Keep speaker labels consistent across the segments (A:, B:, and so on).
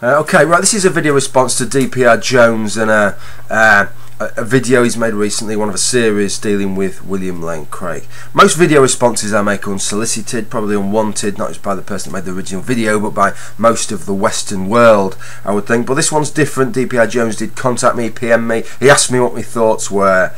A: Okay, right, this is a video response to Dprjones and a video he's made recently, one of a series dealing with William Lane Craig. Most video responses I make are unsolicited, probably unwanted, not just by the person that made the original video, but by most of the Western world, I would think. But this one's different. Dprjones did contact me, PM me, he asked me what my thoughts were.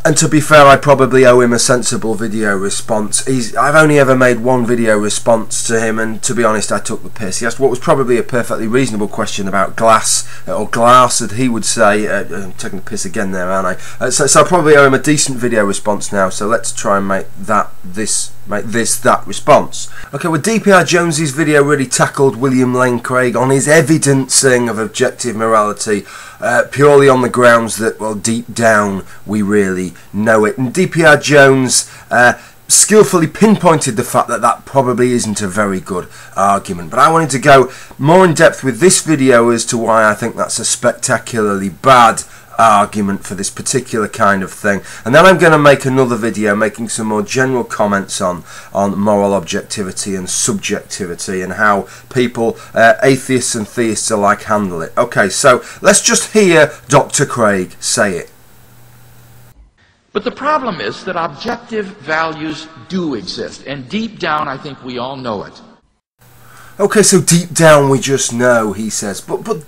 A: And to be fair, I probably owe him a sensible video response. I've only ever made one video response to him, and to be honest, I took the piss. He asked what was probably a perfectly reasonable question about glass, or glass, as he would say. I'm taking the piss again there, aren't I? So I probably owe him a decent video response now, so let's try and make that response. Okay, well, Dprjones' video really tackled William Lane Craig on his evidencing of objective morality, purely on the grounds that, well, deep down we really know it. And Dprjones skillfully pinpointed the fact that that probably isn't a very good argument. But I wanted to go more in depth with this video as to why I think that's a spectacularly bad argument for this particular kind of thing, and then I'm going to make another video making some more general comments on moral objectivity and subjectivity and how people, atheists and theists alike, handle it. Okay, so let's just hear Dr. Craig say it.
B: But the problem is that objective values do exist, and deep down I think we all know it.
A: Okay, so deep down we just know, he says, but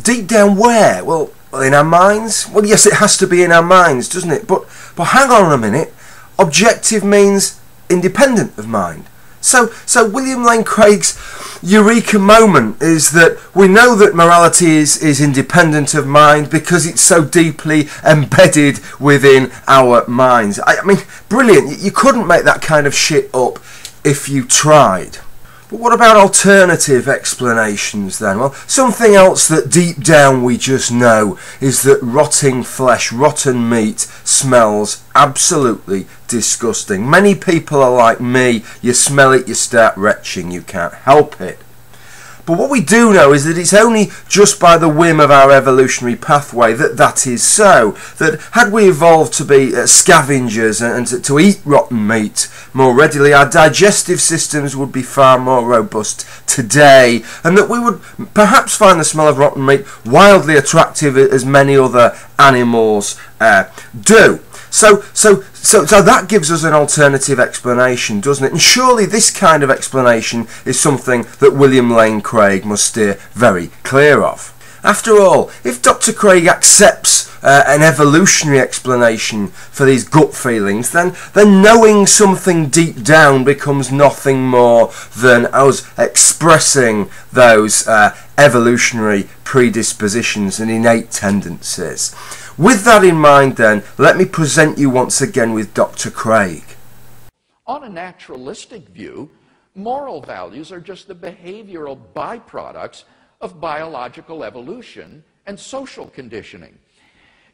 A: deep down where? Well, in our minds? Well, yes, it has to be in our minds, doesn't it? But hang on a minute. Objective means independent of mind. So William Lane Craig's eureka moment is that we know that morality is independent of mind because it's so deeply embedded within our minds. I mean, brilliant. You couldn't make that kind of shit up if you tried. But what about alternative explanations then? Well, something else that deep down we just know is that rotting flesh, rotten meat smells absolutely disgusting. Many people are like me. You smell it, you start retching, you can't help it. But what we do know is that it's only just by the whim of our evolutionary pathway that is so. That had we evolved to be scavengers and to eat rotten meat more readily, our digestive systems would be far more robust today, and that we would perhaps find the smell of rotten meat wildly attractive as many other animals do. So that gives us an alternative explanation, doesn't it? And surely this kind of explanation is something that William Lane Craig must steer very clear of. After all, if Dr. Craig accepts an evolutionary explanation for these gut feelings, then knowing something deep down becomes nothing more than us expressing those evolutionary predispositions and innate tendencies. With that in mind then, let me present you once again with Dr. Craig.
B: On a naturalistic view, moral values are just the behavioral byproducts of biological evolution and social conditioning.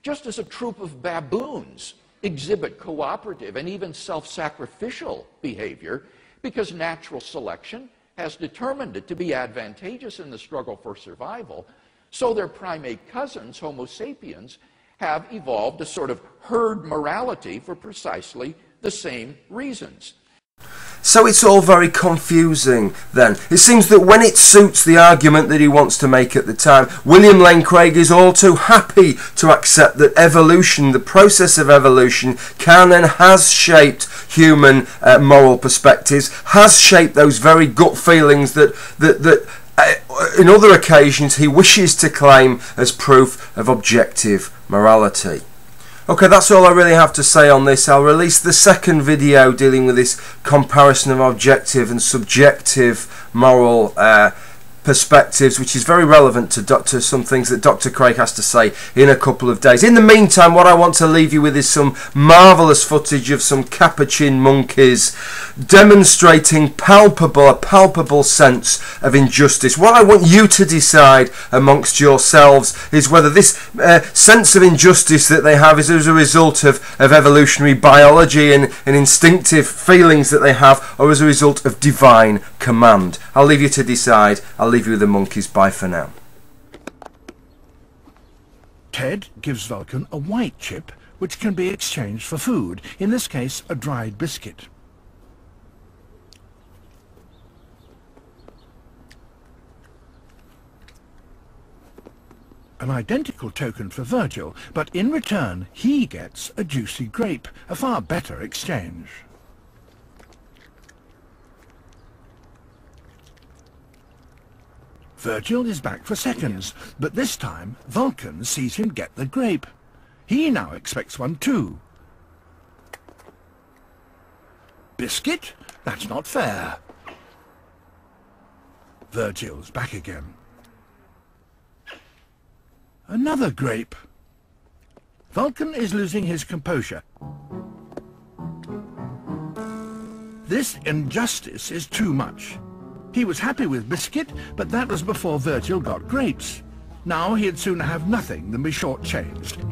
B: Just as a troop of baboons exhibit cooperative and even self-sacrificial behavior because natural selection has determined it to be advantageous in the struggle for survival, so their primate cousins, Homo sapiens, have evolved a sort of herd morality for precisely the same reasons.
A: So it's all very confusing then. It seems that when it suits the argument that he wants to make at the time, William Lane Craig is all too happy to accept that evolution, the process of evolution, can and has shaped human moral perspectives, has shaped those very gut feelings that in other occasions he wishes to claim as proof of objective morality. Okay, that's all I really have to say on this. I'll release the second video dealing with this comparison of objective and subjective moral perspectives, which is very relevant to some things that Dr. Craig has to say in a couple of days. In the meantime, what I want to leave you with is some marvellous footage of some capuchin monkeys demonstrating a palpable sense of injustice. What I want you to decide amongst yourselves is whether this sense of injustice that they have is as a result of evolutionary biology and instinctive feelings that they have, or as a result of divine command. I'll leave you to decide. I'll leave you with the monkeys. Bye for now.
C: Ted gives Vulcan a white chip, which can be exchanged for food, in this case a dried biscuit. An identical token for Virgil, but in return he gets a juicy grape, a far better exchange. Virgil is back for seconds, but this time Vulcan sees him get the grape. He now expects one too. Biscuit? That's not fair. Virgil's back again. Another grape. Vulcan is losing his composure. This injustice is too much. He was happy with biscuit, but that was before Virgil got grapes. Now he'd sooner have nothing than be shortchanged.